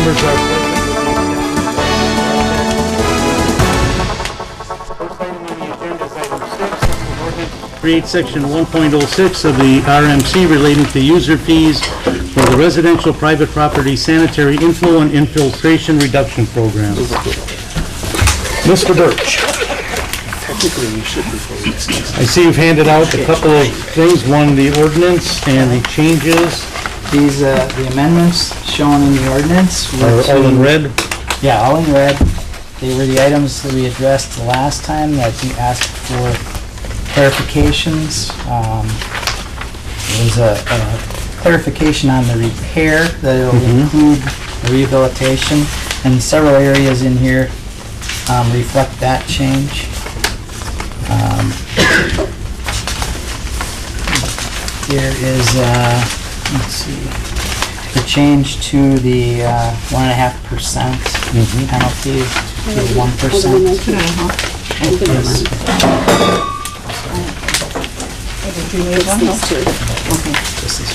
members are present. First item on the agenda is item 6, an ordinance create section 1.06 of the RMC relating to user fees for the residential private property sanitary inflow and infiltration reduction program. Mr. Birch. Technically, we should before we discuss. I see you've handed out a couple of things, one the ordinance and the changes These, the amendments shown in the ordinance. are all in red. Yeah, all in red. They were the items that we addressed the last time that you asked for clarifications. There was a clarification on the repair that it'll include rehabilitation, and several areas in here reflect that change. There is, let's see, the change to the 1.5% penalty to 1%. This is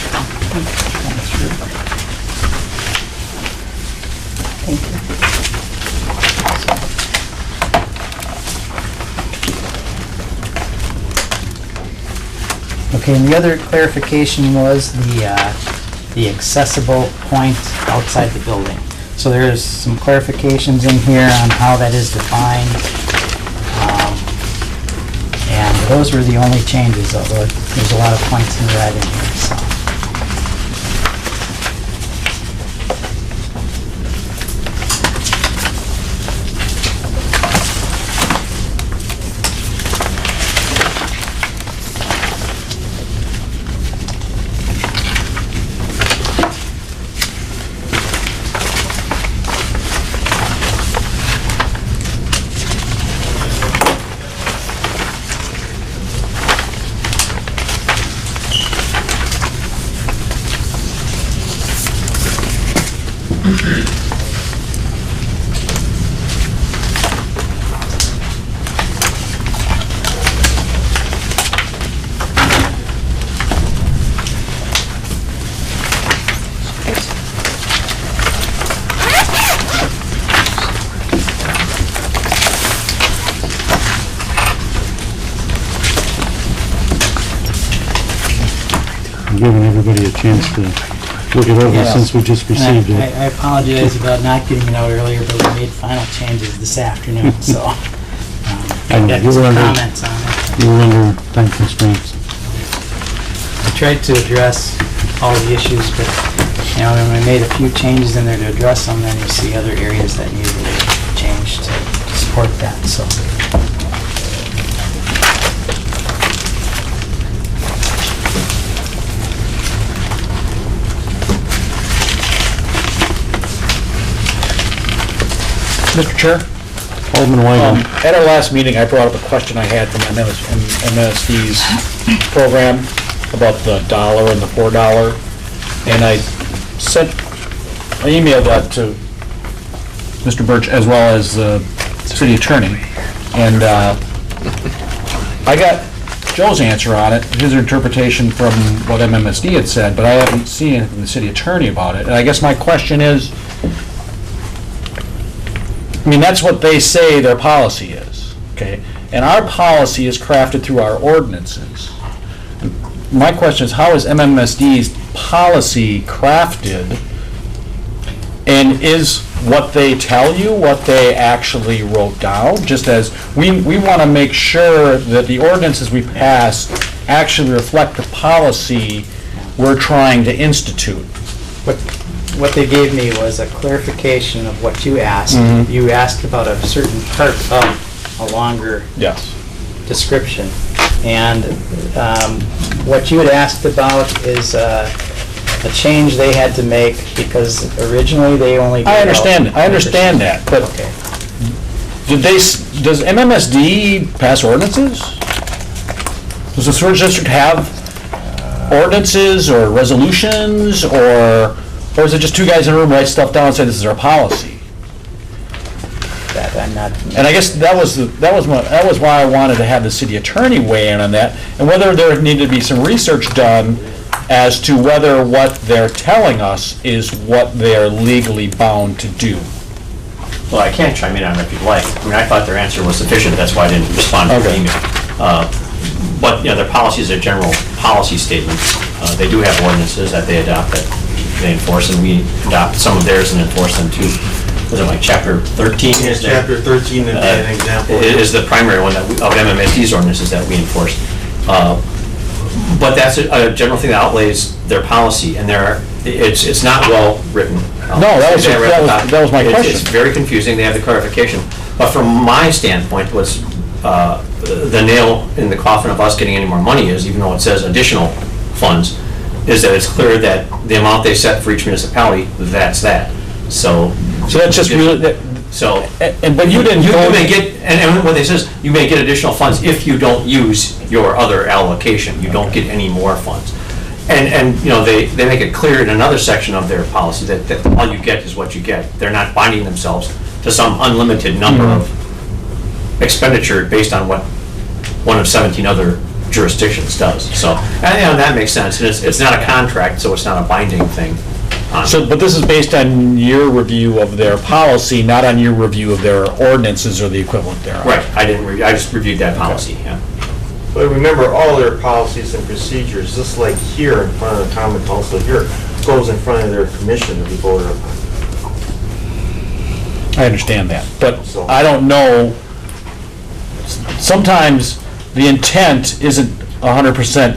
Okay, and the other clarification was the accessible point outside the building. So there's some clarifications in here on how that is defined. And those were the only changes, although there's a lot of points in red in here, so. I'm giving everybody a chance to look it over since we just received it. I apologize about not getting it out earlier, but we made final changes this afternoon, so. I know, Got you were some under- comments on it. You were under time constraints. I tried to address all the issues, but, you know, when we made a few changes in there to address them, then you see other areas that needed to be changed to support that, so. Mr. Chair, Alderman Weigel. at our last meeting, I brought up a question I had from MSD's program about the $1 and the $4, and I emailed that to Mr. Birch as well as the city attorney, and I got Joe's answer on it, his interpretation from what MMSD had said, but I haven't seen anything from the city attorney about it, and I guess my question is, I mean, that's what they say their policy is, okay? And our policy is crafted through our ordinances. My question is, how is MMSD's policy crafted? And is what they tell you what they actually wrote down? Just as we want to make sure that the ordinances we pass actually reflect the policy we're trying to institute. What they gave me was a clarification of what you asked. You asked about a certain part of a longer Yes. description. And what you had asked about is a change they had to make because originally they only gave I out understand that, but Okay. does MMSD pass ordinances? Does the sewer district have ordinances or resolutions, or is it just two guys in a room write stuff down and say this is our policy? That I'm not. And I guess that was why I wanted to have the city attorney weigh in on that, and whether there needed to be some research done as to whether what they're telling us is what they're legally bound to do. Well, I can chime in on it if you'd like. I mean, I thought their answer was sufficient, that's why I didn't respond to the Okay. email. But, you know, their policies are general policy statements. They do have ordinances that they adopt that they enforce, and we adopt some of theirs and enforce them too. Was it like chapter 13? Yes, chapter 13 would be an example. Is the primary one that, of MMSD's ordinances that we enforce. But that's a general thing that outlays their policy, and it's not well-written. No, that was my question. It's very confusing, they have the clarification. But from my standpoint, what's the nail in the coffin of us getting any more money is, even though it says additional funds, is that it's clear that the amount they set for each municipality, that's that. So that's just really, So, but you didn't. you may get, and what they says, you may get additional funds if you don't use your other allocation. You don't get any more funds. And, you know, they make it clear in another section of their policy that all you get is what you get. They're not binding themselves to some unlimited number of expenditure based on what one of 17 other jurisdictions does. So, and, you know, that makes sense. And it's not a contract, so it's not a binding thing. So, but this is based on your review of their policy, not on your review of their ordinances or the equivalent thereof. Right, I just reviewed that policy, yeah. But remember, all their policies and procedures, just like here in front of the common council here, goes in front of their commission to be voted upon. I understand that, but So- I don't know, sometimes the intent isn't 100%,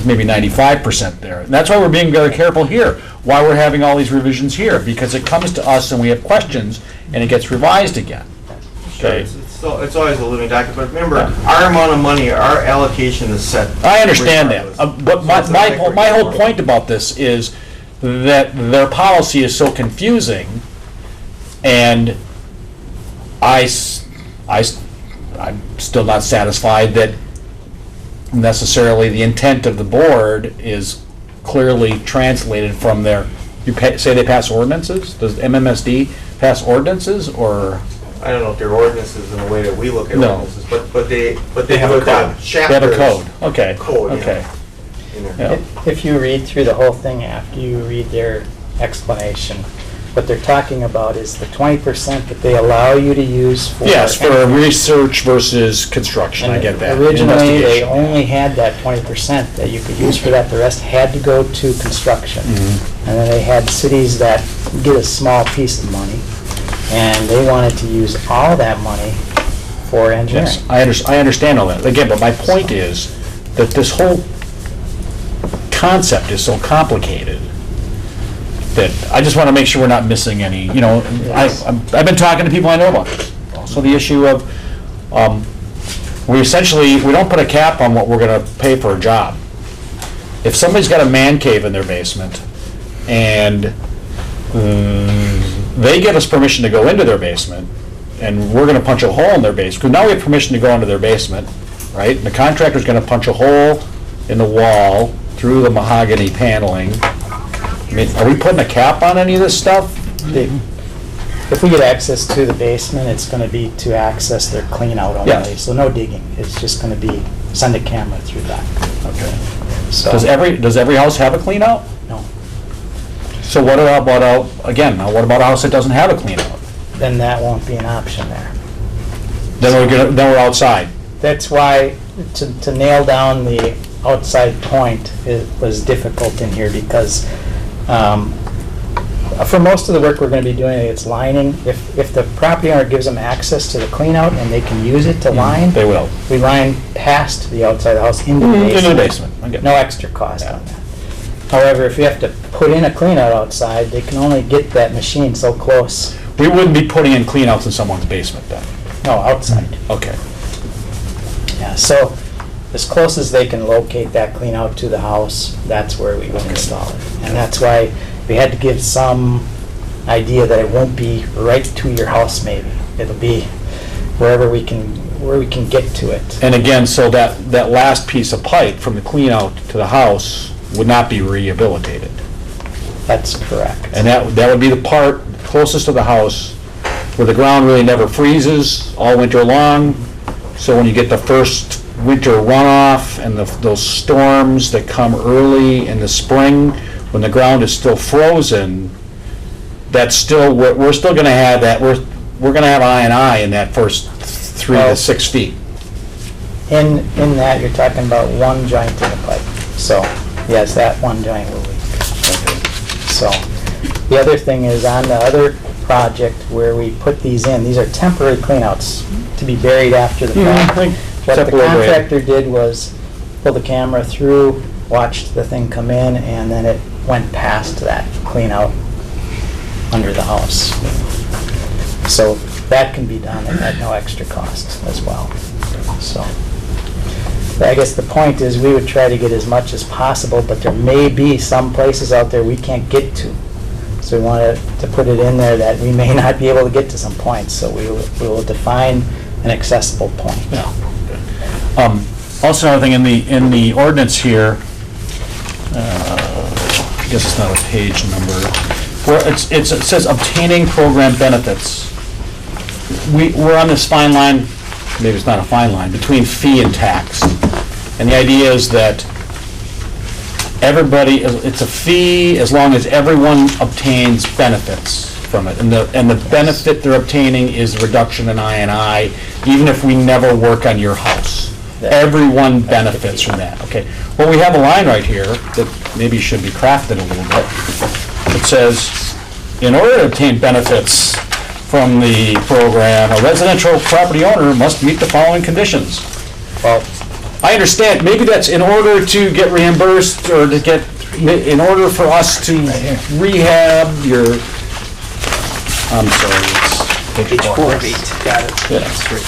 maybe 95% there. And that's why we're being very careful here, why we're having all these revisions here, because it comes to us and we have questions, and it gets revised again. Sure, Okay. it's always a living document, but remember, our amount of money, our allocation is set. I understand that, regardless. but So it's a my whole micro- point about this is that their policy is so confusing, and I'm still not satisfied that necessarily the intent of the board is clearly translated from their, say they pass ordinances? Does MMSD pass ordinances, or? I don't know if they're ordinances in the way that we look at No. ordinances, but they have do a adopt code. chapters. They have a code, okay, Code, yeah. okay. in there. Yeah. If you read through the whole thing after you read their explanation, what they're talking about is the 20% that they allow you to use for. Yes, for research versus construction, I get that. Originally, they Investigation. only had that 20% that you could use for that, the rest had to go to construction. Mm-hmm. And then they had cities that get a small piece of money, and they wanted to use all that money for engineering. Yes, I understand all that. Again, but my point is that this whole concept is so complicated that I just want to make sure we're not missing any, you know, I've been talking to people I know about this. Also the issue of, we don't put a cap on what we're going to pay for a job. If somebody's got a man cave in their basement and they give us permission to go into their basement, and we're gonna punch a hole in their basement, because now we have permission to go into their basement, right? And the contractor's gonna punch a hole in the wall through the mahogany paneling. I mean, are we putting a cap on any of this stuff? If we get access to the basement, it's gonna be to access their clean out Yeah. only, so no digging. It's just gonna be, send a camera through that. Okay. So, Does every house have a clean out? no. So what about, again, now what about a house that doesn't have a clean out? Then that won't be an option there. Then we're outside. That's why, to nail down the outside point, it was difficult in here because, for most of the work we're gonna be doing, it's lining. If the property owner gives them access to the clean out and they can use it to line, They will. we line past the outside of the house into the basement. Into the basement, I get it. No extra cost on that. However, if you have to put in a clean out outside, they can only get that machine so close. We wouldn't be putting in clean outs in someone's basement then? No, outside. Okay. Yeah, so as close as they can locate that clean out to the house, that's where we would install it. And that's why we had to give some idea that it won't be right to your house maybe. It'll be where we can get to it. And again, so that last piece of pipe from the clean out to the house would not be rehabilitated. That's correct. And that would be the part closest to the house where the ground really never freezes all winter long. So when you get the first winter runoff and those storms that come early in the spring, when the ground is still frozen, that's still, we're still gonna have that, we're gonna have I in that first 3 to 6 feet. In that, you're talking about one joint in the pipe. So, yes, that one joint will leak. So, the other thing is on the other project where we put these in, these are temporary cleanouts to be buried after the fact. What the Except we're buried. contractor did was pull the camera through, watched the thing come in, and then it went past that cleanout under the house. So that can be done at no extra cost as well. So, but I guess the point is we would try to get as much as possible, but there may be some places out there we can't get to. So we wanted to put it in there that we may not be able to get to some points, so we will define an accessible point. Also, another thing in the ordinance here, I guess it's not a page number, where it says obtaining program benefits. We're on this fine line, maybe it's not a fine line, between fee and tax. And the idea is that everybody, it's a fee as long as everyone obtains benefits from it. And the benefit they're obtaining is reduction in I&I, even if we never work on your house. Everyone benefits from that, okay? Well, we have a line right here that maybe should be crafted a little bit. It says, in order to obtain benefits from the program, a residential property owner must meet the following conditions. Well, I understand, maybe that's in order to get reimbursed or to get, in order for us to rehab your, I'm sorry, it's page 4 of 8. Got it.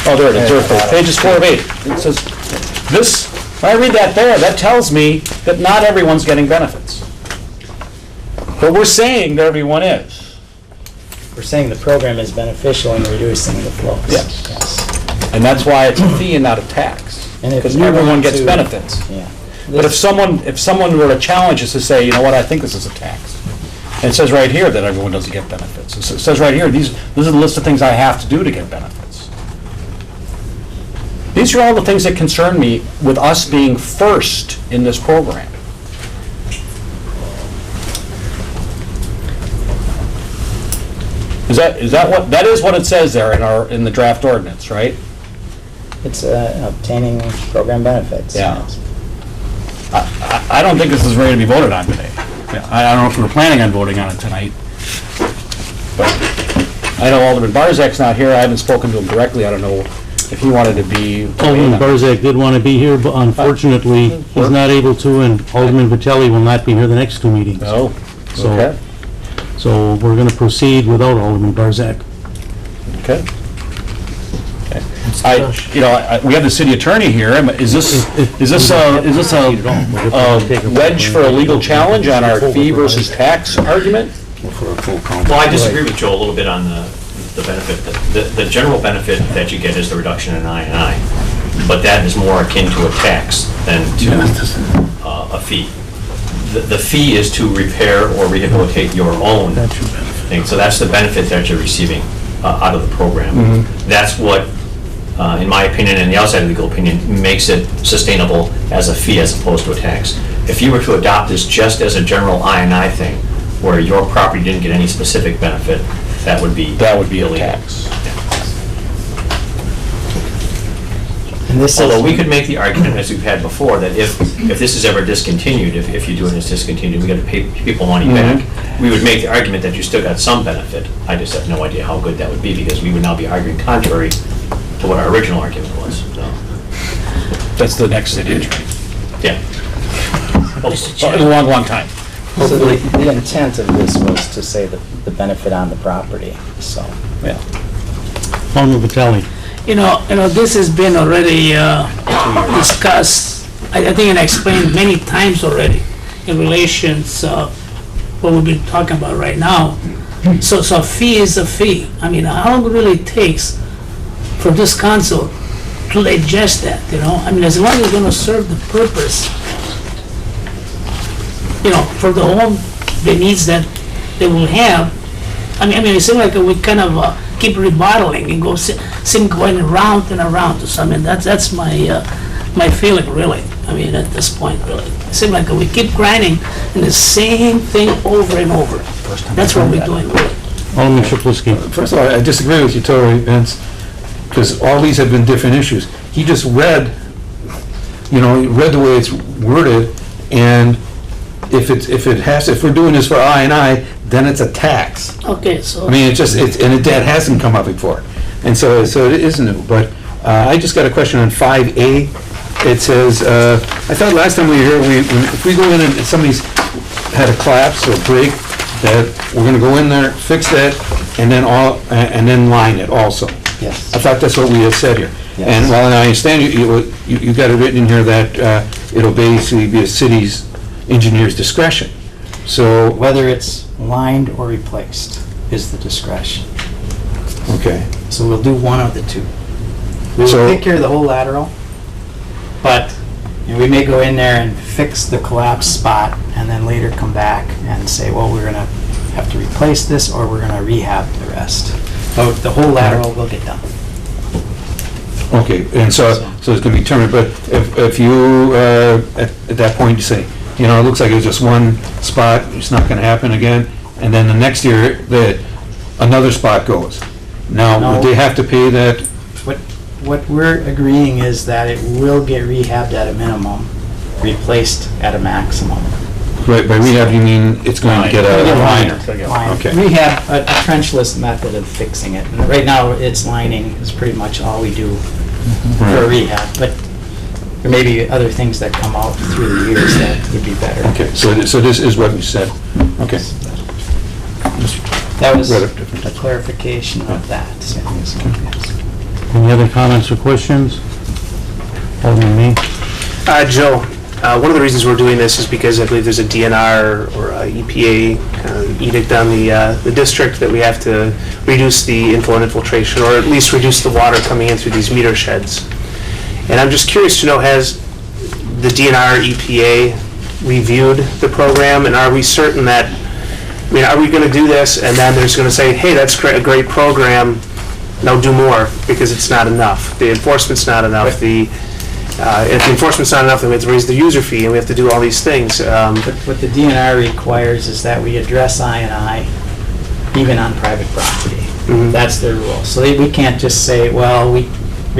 Oh, there it is, pages 4 of 8. It says, this, when I read that there, that tells me that not everyone's getting benefits. But we're saying that everyone is. We're saying the program is beneficial in reducing the flows. Yes. Yes. And that's why it's a fee and not a tax. And if Because you everyone want gets to- benefits. Yeah. But if someone were to challenge us to say, you know what, I think this is a tax. And it says right here that everyone doesn't get benefits. It says right here, this is the list of things I have to do to get benefits. These are all the things that concern me with us being first in this program. That is what it says there in the draft ordinance, right? It's obtaining program benefits. Yeah. yes. I don't think this is ready to be voted on today. I don't know if we were planning on voting on it tonight. But I know Alderman Barzak's not here. I haven't spoken to him directly. I don't know if he wanted to be. Alderman Barzak did want to be here, but unfortunately, he's not able to, and Alderman Vitelli will not be here the next 2 meetings. Oh, So- okay. So we're going to proceed without Alderman Barzak. Okay. We have the city attorney here. Is this a wedge for a legal challenge on our fee versus tax argument? Well, I disagree with Joe a little bit on the benefit. The general benefit that you get is the reduction in I&I, but that is more akin to a tax than to a fee. The fee is to repair or rehabilitate your own thing, so that's the benefit that you're receiving out of the program. That's what, in my opinion and the outside legal opinion, makes it sustainable as a fee as opposed to a tax. If you were to adopt this just as a general I&I thing, where your property didn't get any specific benefit, that would be A illegal. tax. And this Although is, we could make the argument, as we've had before, that if this is ever discontinued, if you do it as discontinued, we got to pay people money back, we would make the argument that you still got some benefit. I just have no idea how good that would be, because we would now be arguing contrary to what our original argument was. So, That's the next city attorney. yeah. In a long, long time. so the intent of this was to say the benefit on the property, so. Yeah. Alderman Vitelli. You know, this has been already discussed, I think, and explained many times already in relations, what we've been talking about right now. So a fee is a fee. I mean, how long it really takes for this council to digest that, you know? I mean, as long as it's gonna serve the purpose, you know, for the home, the needs that they will have. I mean, it seems like we kind of keep remodeling and go going around and around. So I mean, that's my my feeling, really. I mean, at this point, really. It seems like we keep grinding in the same thing over and over. That's what we're doing, really. Alderman Shaplowski. First of all, I disagree with you totally, Vince, because all these have been different issues. He just read, he read the way it's worded, and if we're doing this for I, then it's a tax. Okay, so. I mean, that hasn't come up before. And so it is new, but I just got a question on 5A. It says, I thought last time we were here, if we go in and somebody's had a collapse or break, that we're gonna go in there, fix that, and then line it also. Yes. I thought that's what we had said here. Yes. And while I understand you got it written in here that it'll basically be a city's engineer's discretion. So, Whether it's lined or replaced is the discretion. okay. So we'll do one of the two. We So- will take care of the whole lateral, but we may go in there and fix the collapsed spot and then later come back and say, well, we're gonna have to replace this or we're gonna rehab the rest. But the whole lateral will get done. Okay, and so it's gonna be determined, but if you, at that point, you say, it looks like it's just one spot, it's not gonna happen again, and then the next year, another spot goes. Now, No. would they have to pay that? What we're agreeing is that it will get rehabbed at a minimum, replaced at a maximum. Right, by rehab, you mean it's going to get It'll get a liner? Line. Okay. Rehab, a trenchless method of fixing it. And right now, it's lining is pretty much all we do for Right. rehab, but there may be other things that come out through the years that would be better. Okay, so this is what we said. Okay. That was Read a it different. clarification of that. So, yes. Any other comments or questions? Alderman Me? Joe, one of the reasons we're doing this is because I believe there's a DNR or a EPA edict on the district that we have to reduce the inflow and infiltration, or at least reduce the water coming in through these meter sheds. And I'm just curious to know, has the DNR EPA reviewed the program, and are we certain that, are we going to do this and then there's going to say, hey, that's a great program, now do more, because it's not enough. The enforcement's not enough. If the enforcement's not enough, then we have to raise the user fee, and we have to do all these things. What the DNR requires is that we address I&I even on private property. That's their rule. So we can't just say, well, we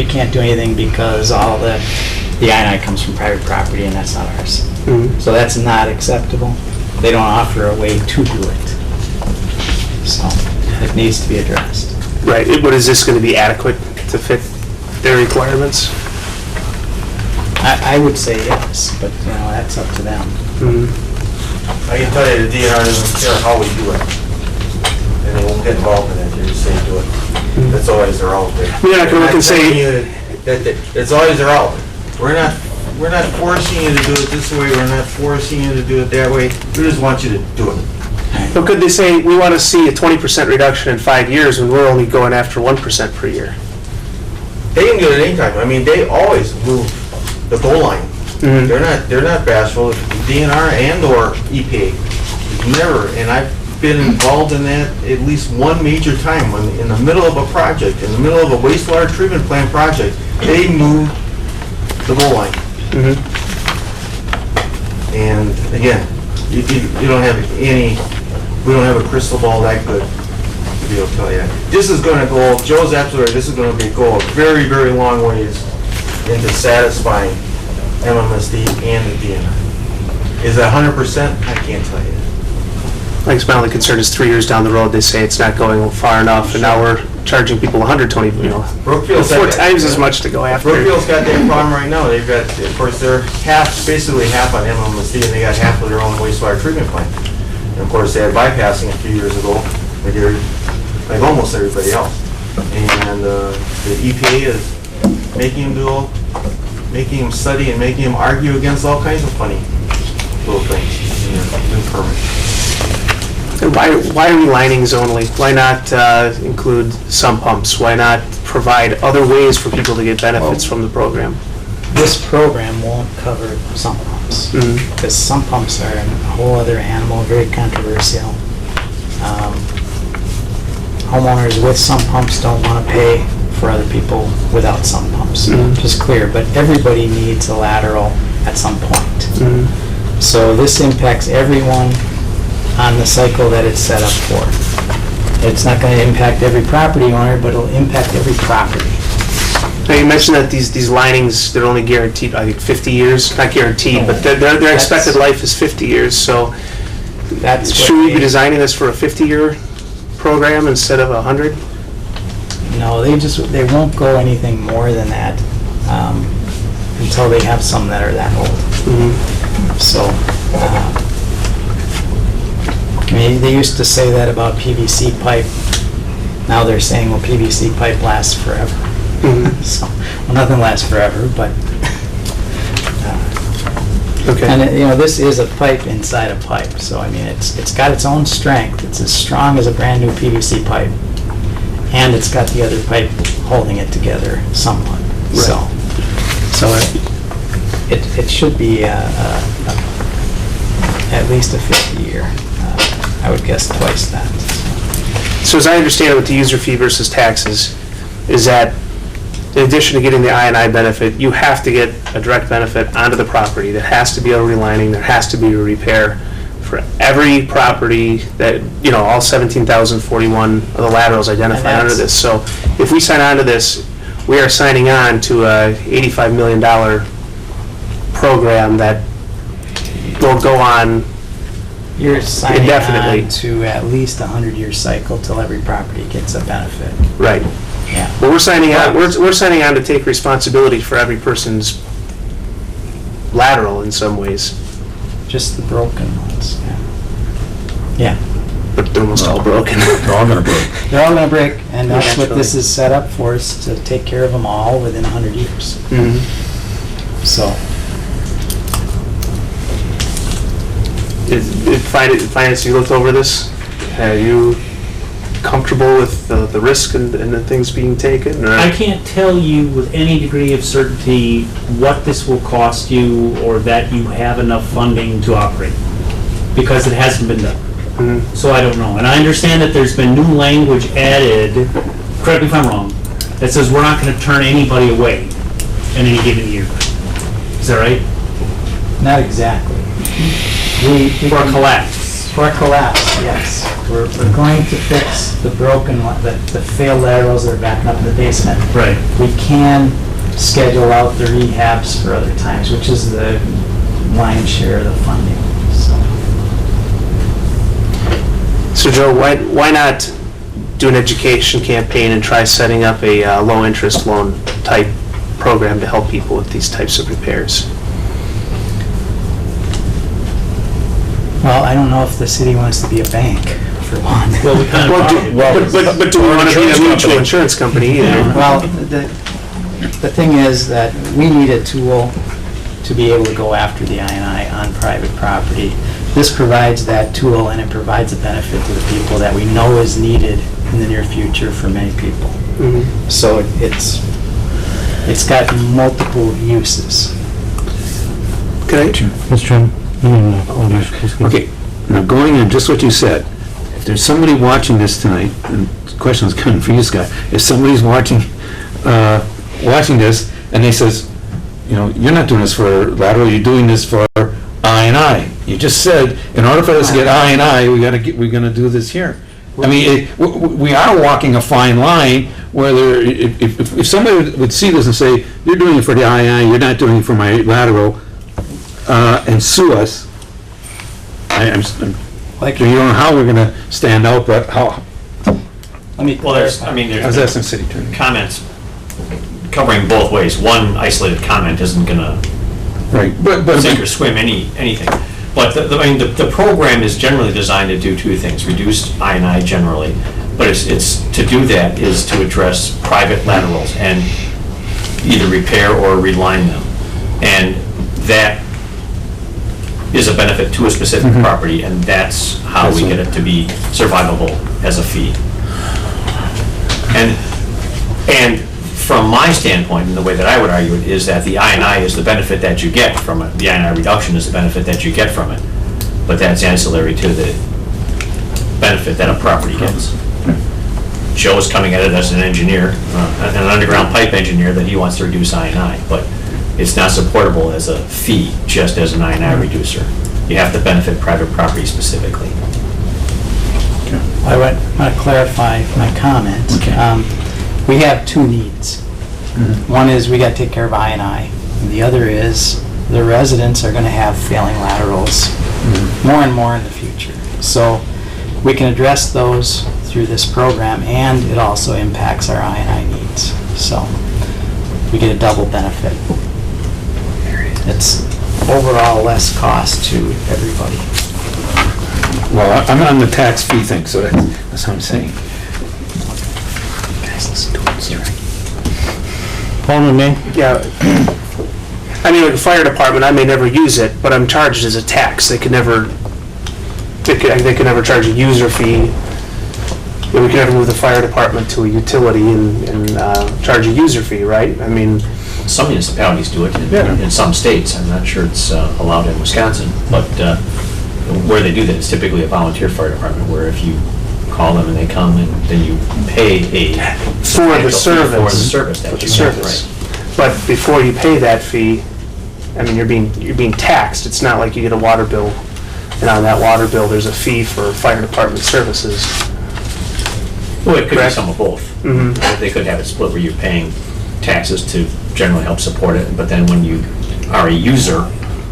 can't do anything because all the I&I comes from private property and that's not ours. So that's not acceptable. They don't offer a way to do it. So it needs to be addressed. Right, but is this going to be adequate to fit their requirements? I would say yes, but that's up to them. I can tell you the DNR doesn't care how we do it. And they won't get involved in it, they just say do it. That's always their out there. We're not gonna look and say- It's always their out. We're not forcing you to do it this way, we're not forcing you to do it that way, we just want you to do it. But could they say, we want to see a 20% reduction in 5 years when we're only going after 1% per year? They can do it anytime, I mean, they always move the goal line. They're not bashful, DNR and or EPA, never, and I've been involved in that at least one major time, when in the middle of a project, in the middle of a wastewater treatment plant project, they move the goal line. And again, you don't have we don't have a crystal ball that good to be able to tell you that. This is gonna go, Joe's absolutely right, this is gonna go a very, very long ways into satisfying MMSD and the DNR. Is it 100%? I can't tell you. I guess my only concern is 3 years down the road, they say it's not going far enough, and now we're charging people 120, Brookfield's got 4 that. times as much to go after. Brookfield's got that problem right now. They've got, of course, they're basically half on MMSD, and they got half of their own wastewater treatment plant. And of course, they had bypassing a few years ago, like almost everybody else. And the EPA is making them study and making them argue against all kinds of funny little things in their new permit. And why are we linings only? Why not include sump pumps? Why not provide other ways for people to get benefits from the program? This program won't cover sump pumps, because sump pumps are a whole other animal, very controversial. Homeowners with sump pumps don't want to pay for other people without sump pumps, just clear, but everybody needs a lateral at some point. So this impacts everyone on the cycle that it's set up for. It's not gonna impact every property owner, but it'll impact every property. Now, you mentioned that these linings, they're only guaranteed, I think, 50 years, not guaranteed, but their expected life is 50 years, so That's what should we be they- designing this for a 50-year program instead of 100? No, they won't go anything more than that, until they have some that are that old. So, I mean, they used to say that about PVC pipe. Now they're saying, well, PVC pipe lasts forever. So, well, nothing lasts forever, but, Okay. and, this is a pipe inside a pipe, so, I mean, it's got its own strength. It's as strong as a brand-new PVC pipe, and it's got the other pipe holding it together somewhat, so. So it should be at least a 50-year, I would guess twice that. So as I understand it with the user fee versus taxes, is that in addition to getting the I&I benefit, you have to get a direct benefit onto the property. There has to be a relining, there has to be a repair for every property that, all 17,041 of the laterals identified And under that's- this. So if we sign on to this, we are signing on to a $85 million program that will go on. You're signing Indefinitely. on to at least a 100-year cycle till every property gets a benefit. Right. Yeah. But we're signing on, we're signing on to take responsibility for every person's lateral in some ways, Just the broken ones, yeah. Yeah, but they're almost all broken. They're all gonna break. they're all gonna break, and that's what Naturally. this is set up for, is to take care of them all within 100 years. Mhm. So, Finance, you looked over this? Are you comfortable with the risk and the things being taken? Or? I can't tell you with any degree of certainty what this will cost you or that you have enough funding to operate, because it hasn't been done. So I don't know. And I understand that there's been new language added, correct me if I'm wrong, that says we're not going to turn anybody away in any given year. Is that right? not exactly. We For a can- collapse? For a collapse, yes. We're going to fix the broken, the failed laterals that are backing up in the basement. Right. We can schedule out the rehabs for other times, which is the lion's share of the funding, so. So Joe, why not do an education campaign and try setting up a low-interest loan type program to help people with these types of repairs? Well, I don't know if the city wants to be a bank, for one. Well, we kind of talked. But do we want to be a mutual insurance company either? Well, the thing is that we need a tool to be able to go after the I&I on private property. This provides that tool, and it provides a benefit to the people that we know is needed in the near future for many people. So it's got multiple uses. Okay. Mr. Chairman? Okay, now going on just what you said, if there's somebody watching this tonight, and the question is coming for you, Scott, if somebody's watching this, and they says, you're not doing this for lateral, you're doing this for I&I. You just said, in order for us to get I&I, we're gonna do this here. I mean, we are walking a fine line, whether, if somebody would see this and say, you're doing it for the I&I, you're not doing it for my lateral, and sue us, I'm, Like, you don't know how we're gonna stand out, but how, let me Well, there's, clarify. I was there's asking city attorney. comments covering both ways. One isolated comment isn't gonna Right, but, sink or swim anything. But the program is generally designed to do two things: reduce I&I generally, but it's to do that is to address private laterals and either repair or reline them, and that is a benefit to a specific property, and that's how we get it to be survivable as a fee. And from my standpoint, and the way that I would argue it, is that the I&I is the benefit that you get from it. The I&I reduction is the benefit that you get from it, but that's ancillary to the benefit that a property gets. Joe's coming at it as an engineer, an underground pipe engineer, that he wants to reduce I&I, but it's not supportable as a fee, just as an I&I reducer. You have to benefit private property specifically. I want to clarify my comment. We have two needs. One is we got to take care of I&I, and the other is the residents are going to have failing laterals more and more in the future. So we can address those through this program, and it also impacts our I&I needs. So we get a double benefit. It's overall less cost to everybody. Well, I'm on the tax fee thing, so that's what I'm saying. Guys, listen to what you're saying. Alderman May? Yeah. I mean, like a fire department, I may never use it, but I'm charged as a tax. They could never charge a user fee. We could never move the fire department to a utility and charge a user fee, right? I mean, Some municipalities do it in some states. I'm not sure it's allowed in Wisconsin, but where they do that, it's typically a volunteer fire department, where if you call them and they come, and then you pay for the service. For the service that you have, right. But before you pay that fee, I mean, you're being taxed. It's not like you get a water bill, and on that water bill, there's a fee for fire department services. Well, it could be Correct. some of both. They could have it split where you're paying taxes to generally help support it, but then when you are a user,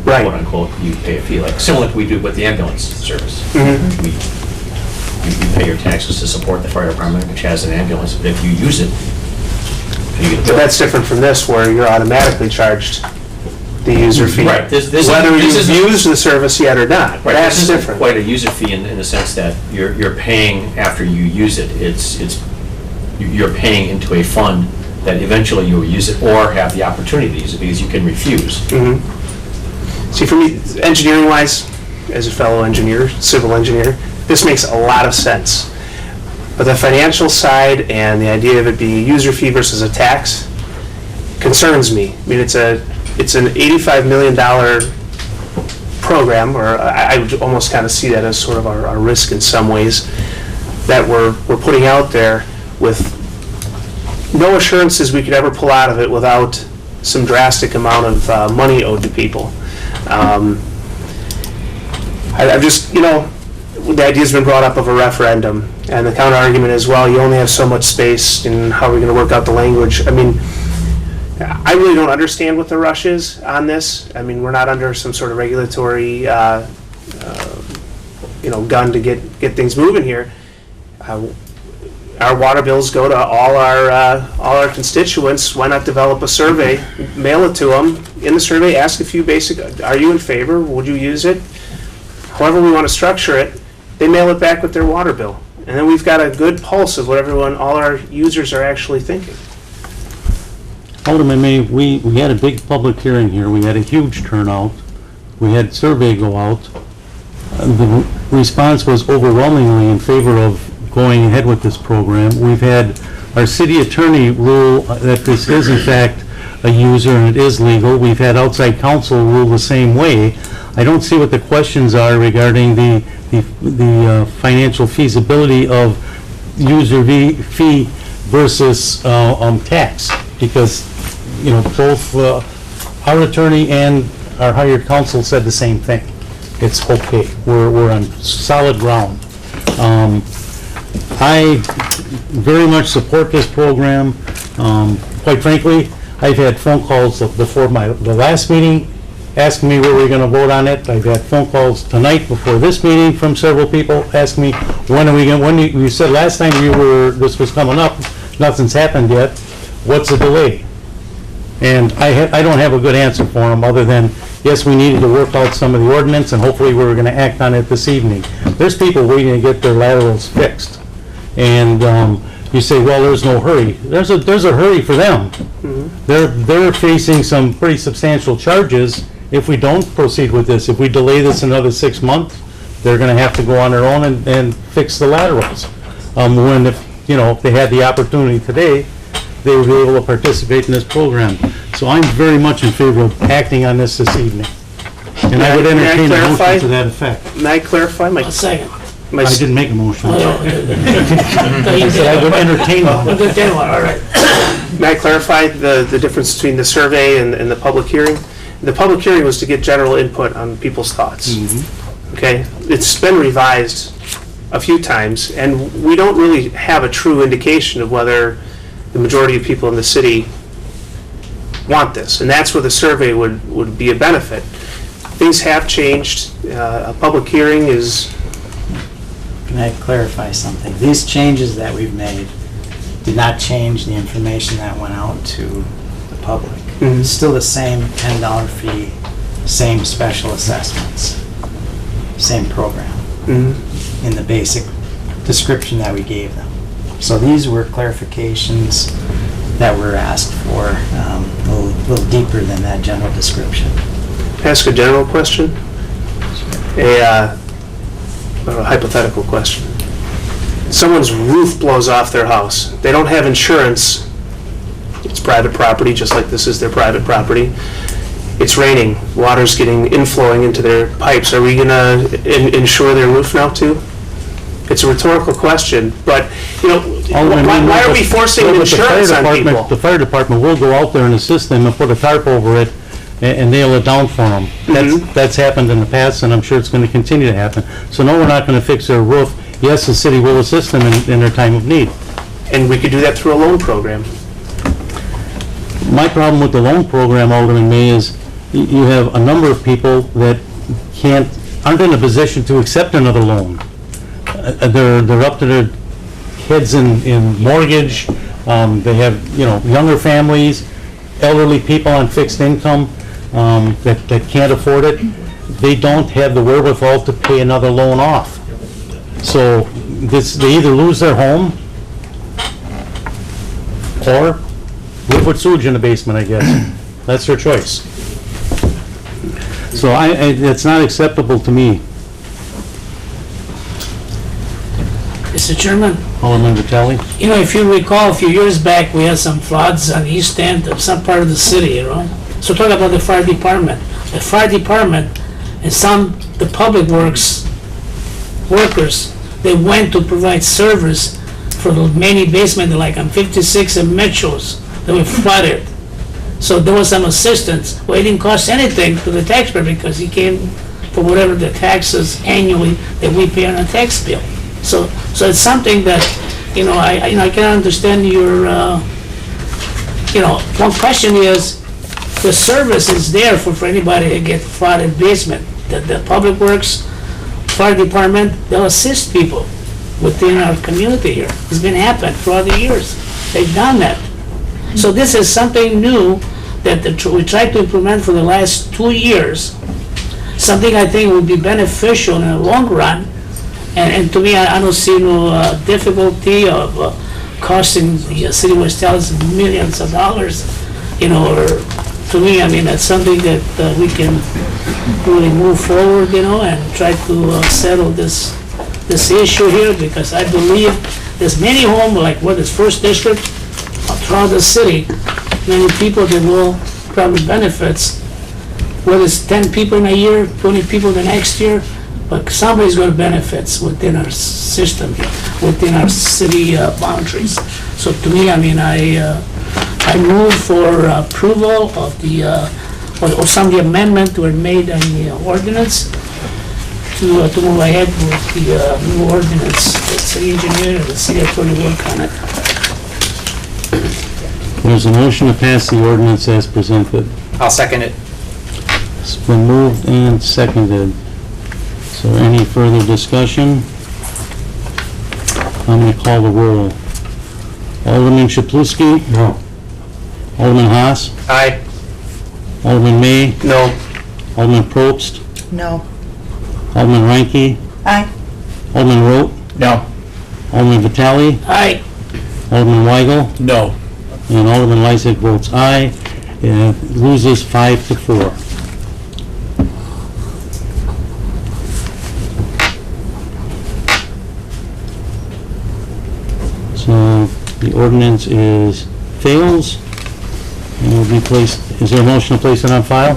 Right. quote unquote, you pay a fee, like similar to we do with the ambulance service. You pay your taxes to support the fire department, which has an ambulance, but if you use it, you get a But bill. that's different from this, where you're automatically charged the user fee. Right, this Whether you've isn't- used the service yet or not. Right, That's this isn't different. quite a user fee in the sense that you're paying after you use it. You're paying into a fund that eventually you'll use it or have the opportunity to use it, because you can refuse. See, for me, engineering-wise, as a fellow engineer, civil engineer, this makes a lot of sense. But the financial side and the idea of it being a user fee versus a tax concerns me. I mean, it's an $85 million program, or I would almost kind of see that as sort of our risk in some ways, that we're putting out there with no assurances we could ever pull out of it without some drastic amount of money owed to people. I've just, the idea's been brought up of a referendum, and the counter argument is, well, you only have so much space, and how are we going to work out the language? I mean, I really don't understand what the rush is on this. I mean, we're not under some sort of regulatory, gun to get things moving here. Our water bills go to all our constituents. Why not develop a survey, mail it to them? In the survey, ask a few basic, are you in favor? Would you use it? However we want to structure it, they mail it back with their water bill. And then we've got a good pulse of what all our users are actually thinking. Alderman May, we had a big public hearing here, we had a huge turnout, we had survey go out. The response was overwhelmingly in favor of going ahead with this program. We've had our city attorney rule that this is in fact a user and it is legal. We've had outside counsel rule the same way. I don't see what the questions are regarding the financial feasibility of user fee versus tax, because both our attorney and our hired counsel said the same thing. It's okay. We're on solid ground. I very much support this program. Quite frankly, I've had phone calls before the last meeting asking me where we're going to vote on it. I've had phone calls tonight before this meeting from several people asking me, you said last time this was coming up, nothing's happened yet. What's the delay? And I don't have a good answer for them, other than, yes, we needed to work out some of the ordinance, and hopefully we were going to act on it this evening. There's people waiting to get their laterals fixed. And you say, well, there's no hurry. There's a hurry for them. They're facing some pretty substantial charges if we don't proceed with this. If we delay this another 6 months, they're going to have to go on their own and fix the laterals. When if they had the opportunity today, they would be able to participate in this program. So I'm very much in favor of acting on this evening. And I would entertain a motion to that effect. May I clarify? A second. My I s- didn't make a motion. Oh, I said I would entertain one. All right. May I clarify the difference between the survey and the public hearing? The public hearing was to get general input on people's thoughts. Okay? It's been revised a few times, and we don't really have a true indication of whether the majority of people in the city want this, and that's where the survey would be a benefit. Things have changed. A public hearing is, Can I clarify something? These changes that we've made did not change the information that went out to the public. Mhm. It's still the same $10 fee, same special assessments, same program in the basic description that we gave them. So these were clarifications that were asked for, a little deeper than that general description. ask a general question, a hypothetical question. Someone's roof blows off their house. They don't have insurance. It's private property, just like this is their private property. It's raining, water's getting inflowing into their pipes. Are we gonna insure their roof now too? It's a rhetorical question, but, you know, why are we forcing insurance on people? The fire department will go out there and assist them and put a tarp over it and nail it down for them. That's happened in the past, and I'm sure it's gonna continue to happen. So no, we're not gonna fix their roof. Yes, the city will assist them in their time of need. And we could do that through a loan program. My problem with the loan program, Alderman May, is you have a number of people that aren't in a position to accept another loan. They're up to their heads in mortgage. They have, younger families, elderly people on fixed income that can't afford it. They don't have the wherewithal to pay another loan off. So they either lose their home or live with sewage in the basement, I guess. That's their choice. So it's not acceptable to me. Mr. Chairman, Alderman Vitale? if you recall, a few years back, we had some floods on the east end of some part of the city, So talk about the fire department. The fire department and the public works workers, they went to provide service for the many basement, like on 56 and Mitchell's, that were flooded. So there was some assistance. Well, it didn't cost anything to the taxpayer because he came for whatever the taxes annually that we pay on a tax bill. So it's something that, I can understand your, one question is, the service is there for anybody to get flooded basement. The public works, fire department, they'll assist people within our community here. It's been happening throughout the years. They've done that. So this is something new that we tried to implement for the last 2 years. Something I think would be beneficial in the long run. And to me, I don't see no difficulty of costing the city of West Dallas millions of dollars, or to me, that's something that we can really move forward, and try to settle this issue here, because I believe there's many homes, like this first district, throughout the city, many people that will probably benefits, whether it's 10 people in a year, 20 people the next year, but somebody's going to benefits within our system, within our city boundaries. So to me, I move for approval of or some of the amendment were made on the ordinance to move ahead with the new ordinance. The city engineer and the city attorney work on it. There's a motion to pass the ordinance as presented. I'll second it. It's been moved and seconded. Is there any further discussion? I'm going to call the roll. Alderman Shapluski? No. Alderman Haas? Aye. Alderman May? No. Alderman Probst? No. Alderman Reinke? Aye. Alderman Rote? No. Alderman Vitale? Aye. Alderman Weigel? No. And Alderman Lysick votes aye. It loses 5-4. So the ordinance fails and will be placed, is there a motion to place it on file?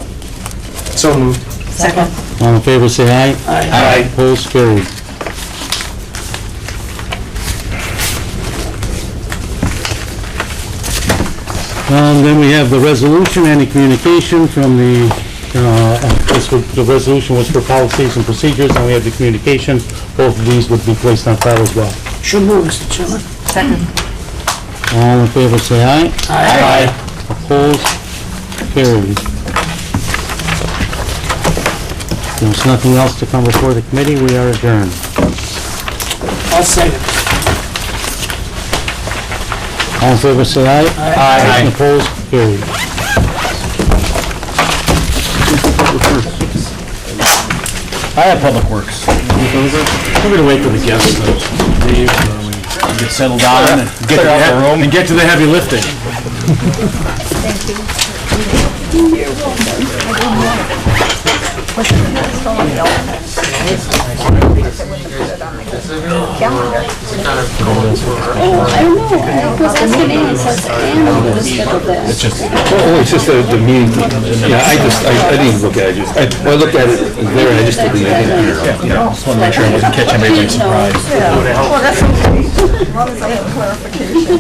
So moved. Second. All in favor say aye. Aye. Aye. Opposed, carried. Then we have the resolution, any communication from the, the resolution was for policies and procedures, and we have the communication. Both of these would be placed on file as well. Should move, Mr. Chairman. Second. All in favor, say aye. Aye. Opposed? Carried. There's nothing else to come before the committee, we are adjourned. I'll second. All in favor, say aye. Aye. Opposed? Carried. I have Public Works. We're gonna wait for the guests. Get settled down and get out the room and get to the heavy lifting. I don't know, I was asking Andy, says Andy was scheduled that. It's just, Oh, it's just the meeting, yeah, I didn't even look at it, I looked at it there, and I just didn't, I didn't hear it. yeah, just want to make sure I wasn't catching anybody by surprise. Well, that's okay, as long as I have clarification.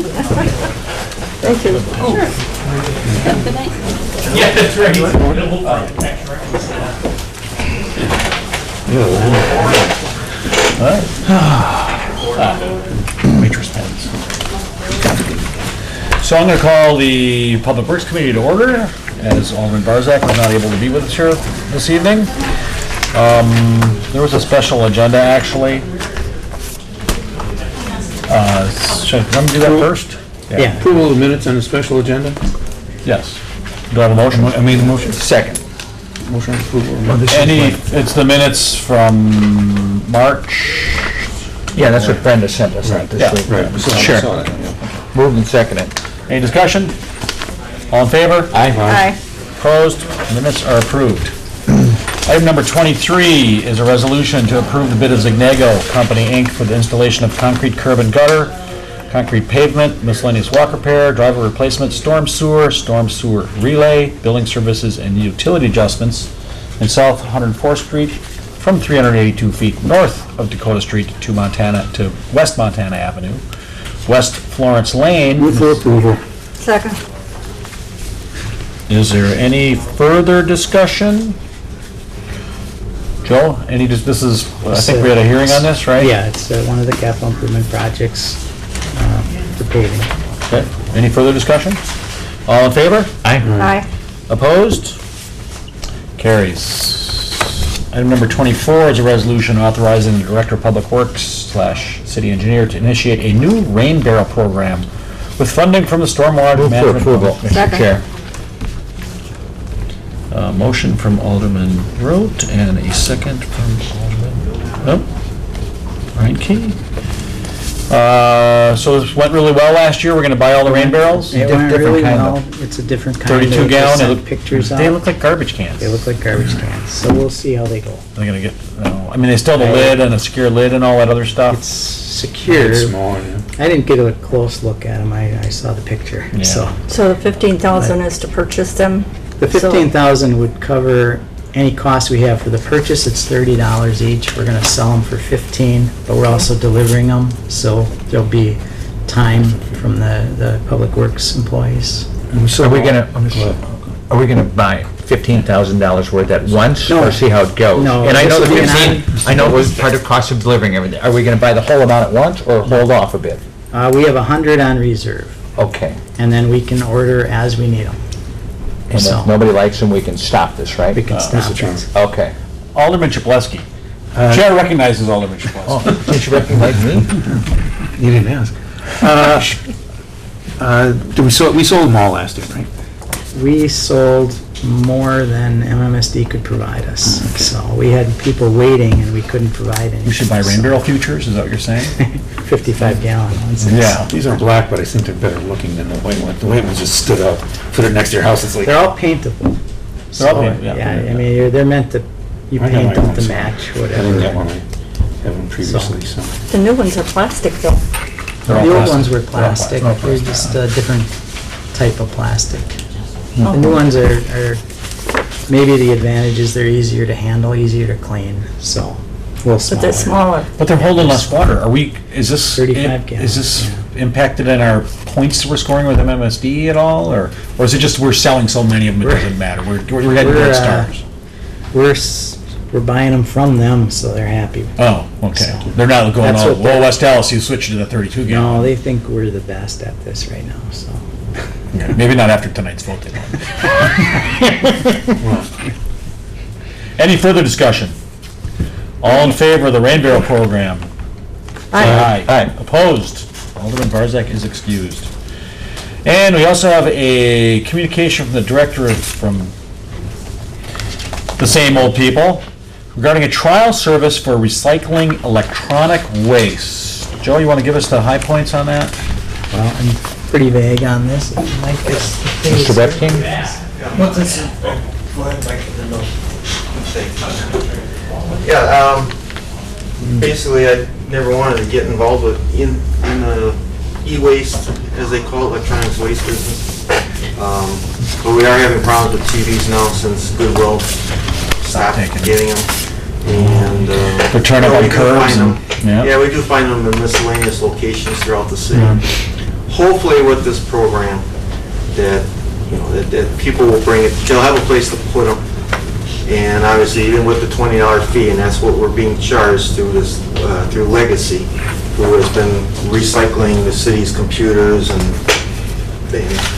Thank you. Sure. Have a good night. Yeah, that's right. Matrix pens. So I'm going to call the Public Works Committee to order, as Alderman Barzak was not able to be with us here this evening. There was a special agenda, actually. Should I do that first? Yeah. Approval of minutes on the special agenda? Yes. Do I have a motion? I made the motion. Second. Motion approval. It's the minutes from March. Yeah, that's what Brenda sent us out this week. Right, I saw that, yeah. Moved and seconded. Any discussion? All in favor? Aye. Opposed? Minutes are approved. Item number 23 is a resolution to approve the bid of Zignego Company, Inc. for the installation of concrete curb and gutter, concrete pavement, miscellaneous walk repair, driveway replacement, storm sewer relay, building services, and utility adjustments in South 104th Street from 382 feet north of Dakota Street to West Montana Avenue, West Florence Lane. Move for approval. Second. Is there any further discussion? Joe, this is, I think we had a hearing on this, right? Yeah, it's one of the capital improvement projects for paving. Okay. Any further discussion? All in favor? Aye. Opposed? Carries. Item number 24 is a resolution authorizing the Director of Public Works / City Engineer to initiate a new rain barrel program with funding from the Stormwater Management. Approval, Mr. Second. Chair. Motion from Alderman Rote and a second from Alderman, Reinke. So this went really well last year. We're going to buy all the rain barrels? It went different really kind, well. It's a different kind. 32 They gallon, sent they look- pictures out. They look like garbage cans. They look like garbage cans, so we'll see how they go. They're gonna get, I mean, they still have a lid and a secure lid and all that other stuff. It's secure. It's small, yeah. I didn't get a close look at them, I saw the picture, Yeah. so. So the 15,000 is to purchase them? The So- 15,000 would cover any cost we have for the purchase. It's $30 each. We're gonna sell them for 15, but we're also delivering them, so there'll be time from the Public Works employees. Are we gonna buy $15,000 worth at once, No. or see how it goes? No, And I know the this will be an 15, I know it was part of cost of delivering everything. Are we gonna buy the whole amount at once, or hold off a bit? We have 100 on reserve, Okay. and then we can order as we need them. And So- if nobody likes them, we can stop this, right? We can stop Mr. Chairman. it. Okay. Alderman Chapletsky. Chair recognizes Alderman Chapletsky. Did you recognize me? You didn't ask. We sold them all last year, right? We sold more than MMSD could provide us, so we had people waiting and we couldn't provide any. We should buy rain barrel futures, is that what you're saying? 55 gallon ones. These are black, but I think they're better looking than the white one. The white ones just stood out. Put it next to your house, it's like. They're all paintable. They're all So, paint- yeah. I mean, they're meant to, you I got paint my them own, to so match I didn't get one. whatever. I have them previously, so. The new ones are plastic though. They're all The old plastic. ones were They're all plastic, plastic. they're just a different type of plastic. Oh. The new ones are maybe the advantage is they're easier to handle, easier to clean, so, a little But they're smaller. smaller. But they're holding less water. Are we, is this? 35 gallons, Is this impacted in our points we're scoring with MMSD at all, or is it just we're selling so many of them it doesn't matter? We're getting good stars. We're buying them from them, so they're happy. Oh, okay. So, They're not going, that's oh, what well, West Dallas, you switched to the 32 No, gallon. they think we're the best at this right now, so. Okay, maybe not after tonight's vote. They won't. Any further discussion? All in favor of the rain barrel program? Aye. Opposed? Alderman Barzak is excused. And we also have a communication from the director from the same old people regarding a trial service for recycling electronic waste. Joe, you want to give us the high points on that? Well, I'm pretty vague on this. Like this. Mr. Repking? What's this? Yeah, basically, I never wanted to get involved with in the e-waste, as they call it, electronics waste business. But we are having problems with TVs now since Goodwill stopped taking them. getting them. And They're turning up we on do curves find and- them. yeah. Yeah, we do find them in miscellaneous locations throughout the city. Hopefully with this program, that, you know, that people will bring it, they'll have a place to put them. And obviously, even with the $20 fee, and that's what we're being charged through this, through Legacy, who has been recycling the city's computers and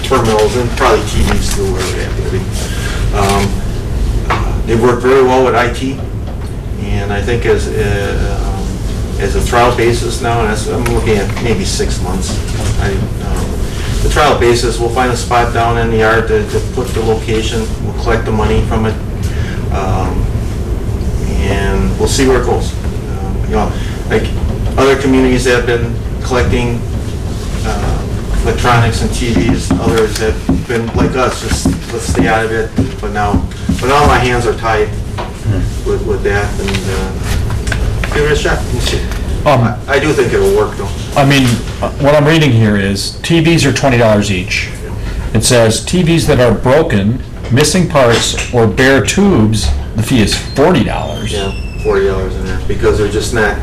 terminals and probably TVs too, wherever they happen to be. They've worked very well with IT, and I think as a trial basis now, and I'm looking at maybe 6 months. The trial basis, we'll find a spot down in the yard to put the location, we'll collect the money from it, and we'll see where it goes. You know, like other communities have been collecting electronics and TVs, others have been like us, just let's stay out of it, but now my hands are tied with that, and give it a shot. We'll see. I do think it'll work though. I mean, what I'm reading here is TVs are $20 each. It says TVs that are broken, missing parts, or bare tubes, the fee is $40. Yeah, $40 in there, because they're just not,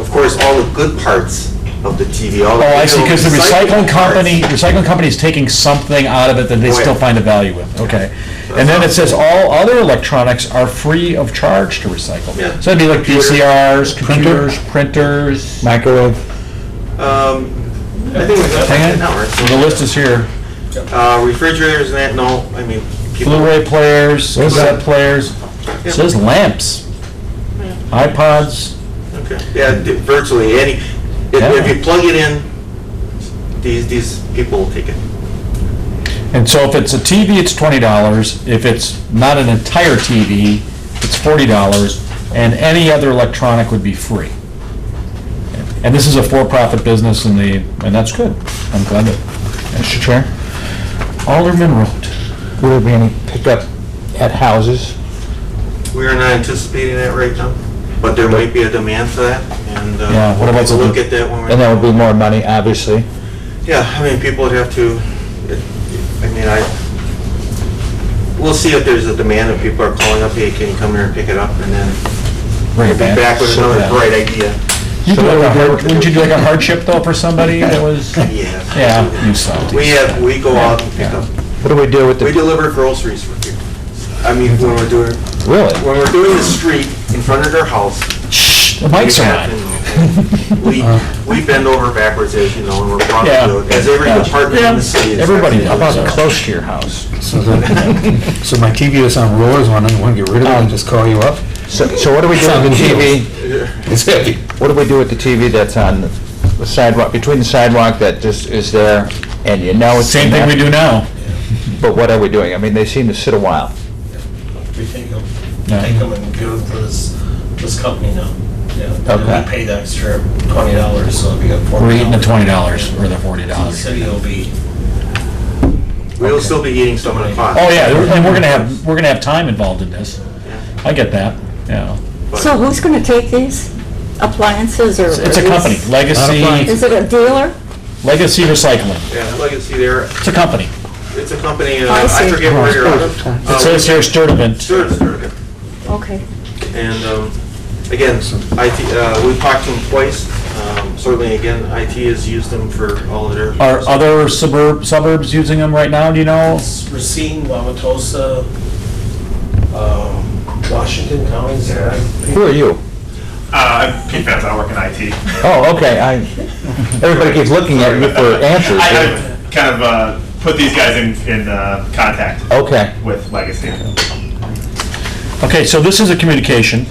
of course, all the good parts of the TV, all the. Oh, I see, because the recycling parts. company is taking something out of it that they Oh, still yeah. find a value in, okay. And then it says all other electronics are free of charge to recycle. Yeah. So it'd be like Computer. VCRs, computers, printers. Microwave? I think we got Hang that on, now, right? the list is here. Refrigerators and that, no, I mean. people- Blu-ray players, cassette players, Yeah. it says lamps, iPods. Okay, yeah, virtually any, if you plug it in, these people will take it. And so if it's a TV, it's $20. If it's not an entire TV, it's $40, and any other electronic would be free. And this is a for-profit business, and that's good. I'm glad that, Mr. Chair. Alderman Root. Will there be any pickup at houses? We are not anticipating that right now, but there might be a demand for that, and Yeah, what about we'll the- look at that when we're. And that would be more money, obviously. Yeah, I mean, people would have to, we'll see if there's a demand, if people are calling up, hey, can you come here and pick it up, and then Bring we'll it be back. back with another Yeah. bright idea. Wouldn't you do like a hardship though for somebody that was? Yeah. Yeah, you saw. We go out and pick up, What do we do with we the, deliver groceries for people. I mean, when we're doing really? the street in front of their house. Shh, the mics are on. We bend over backwards, as you know, and we're proud Yeah. to do it, as every Yeah. department in the city is. Everybody How about does. close to your house? So my TV is on rollers, when I want to get rid of it, I just call you up? So what do we do with the TV? It's heavy. What do we do with the TV that's on the sidewalk, between the sidewalk that just is there, and you know it's... Same thing we do now. But what are we doing? I mean, they seem to sit a while. We take them Yeah. and give them to this company now. Yeah, and Okay. then we pay the extra $20, so we got $40. We're eating the $20 or the The $40. city will be, We'll still be eating some of the cost. Oh, yeah, and we're gonna have time involved in this. I get that, yeah. So who's going to take these appliances or? It's a company, Legacy Is it a dealer? Recycling. Yeah, Legacy there, It's a company. it's a company, I I see. forget where you're out of. It says here Sturtevant. Sturtevant. Okay. And again, we talked to them twice. Certainly, again, IT has used them for all of their. Are other suburbs using them right now, do you know? Racine, Wauwatosa, Washington counties. Who are you? I'm Pete Fentz, I work in IT. Oh, okay, everybody keeps looking at you for answers. I've kind of put these guys in contact Okay. with Legacy. Okay, so this is a communication,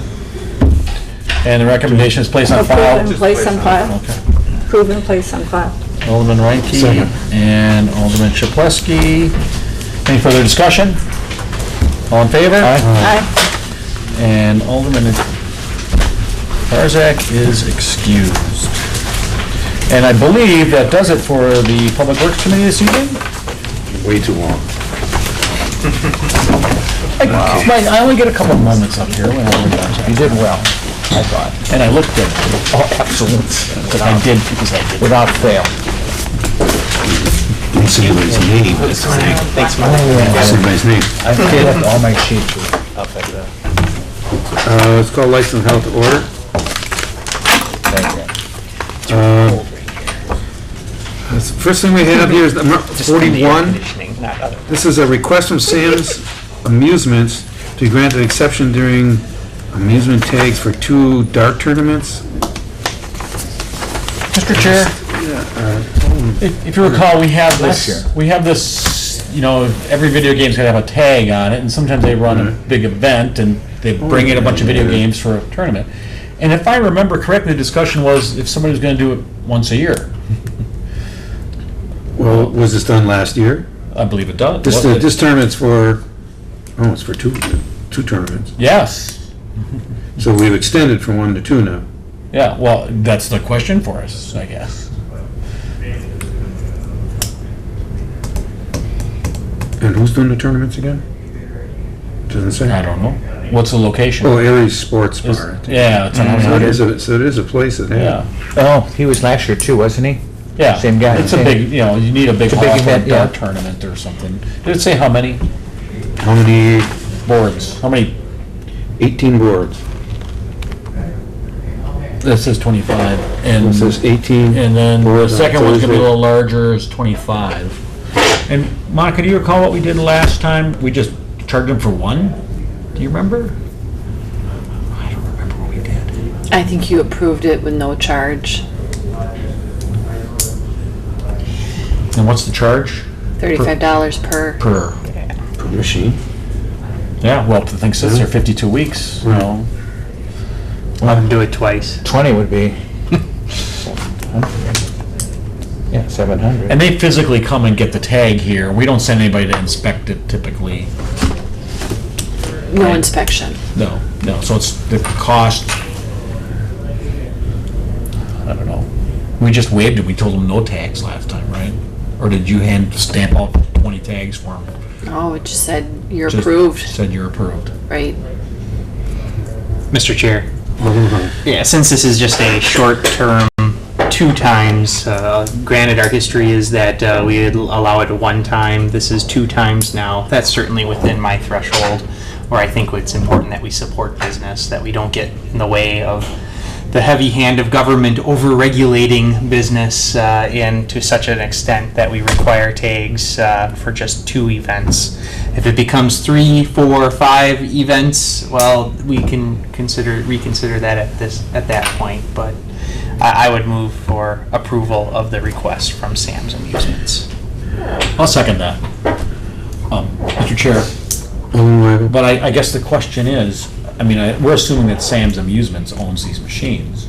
and the recommendation is placed on Approve file. and place on file. Okay. Approve and place on file. Alderman Reinke Second. and Alderman Chaplesky. Any further discussion? All in favor? Aye. And Alderman Barzak is excused. And I believe that does it for the Public Works Committee this evening? Way too long. Mike, I only get a couple moments up here when Alderman Barzak. You did well, I thought, And I looked good. oh, excellent, Because I did, because I did. without fail. Didn't say anybody's name. Thanks, Mike. Didn't say anybody's name. I filled all my sheets up at the, Let's call license and health to order. thank you. The first thing we have here is number 41. This is a request from Sam's Amusements to be granted exception during amusement tags for 2 dart tournaments. Mr. Chair, if you recall, we have this, you know, every video game's gonna have a tag on it, and sometimes they run a big event, and they bring in a bunch of video games for a tournament. And if I remember correctly, the discussion was if somebody was gonna do it once a year. Well, was this done last year? I believe it does. This tournament's for, oh, it's for two tournaments. Yes, So we've extended from 1 to 2 now. yeah, well, that's the question for us, I guess. And who's doing the tournaments again? Doesn't say. I don't know. What's the location? Oh, Aries Sports Is- Bar. I think. Yeah, it's on So it is a place that Yeah, has. Oh, he was last year too, wasn't he? yeah. Same guy, It's a same- big, you know, you need a big It's a hall big for a event, yeah. dart tournament or something. Did it say how many How many? boards? How many? 18 boards. This says 25, and, It says 18. and then the boards on second one's gonna be a Thursday. little larger, is 25. And Monica, do you recall what we did last time? We just charged them for one? Do you remember? I don't remember what we did. I think you approved it with no charge, And what's the charge? $35 per. Per. Per machine. Yeah, well, if the thing sits there 52 weeks, you know. Let them do it twice. 20 would be. Yeah, 700. And they physically come and get the tag here. We don't send anybody to inspect it typically. No inspection. No, no, so it's the cost. I don't know. We just waived it. We told them no tags last time, right? Or did you stamp out 20 tags for them? Oh, it just said you're approved, Said you're approved. right? Mr. Chair. Yeah, since this is just a short-term, 2 times, granted our history is that we would allow it 1 time, this is 2 times now. That's certainly within my threshold, where I think it's important that we support business, that we don't get in the way of the heavy hand of government over-regulating business and to such an extent that we require tags for just 2 events. If it becomes 3, 4, 5 events, well, we can reconsider that at that point. But I would move for approval of the request from Sam's Amusements. I'll second that. Mr. Chair, but I guess the question is, I mean, we're assuming that Sam's Amusements owns these machines.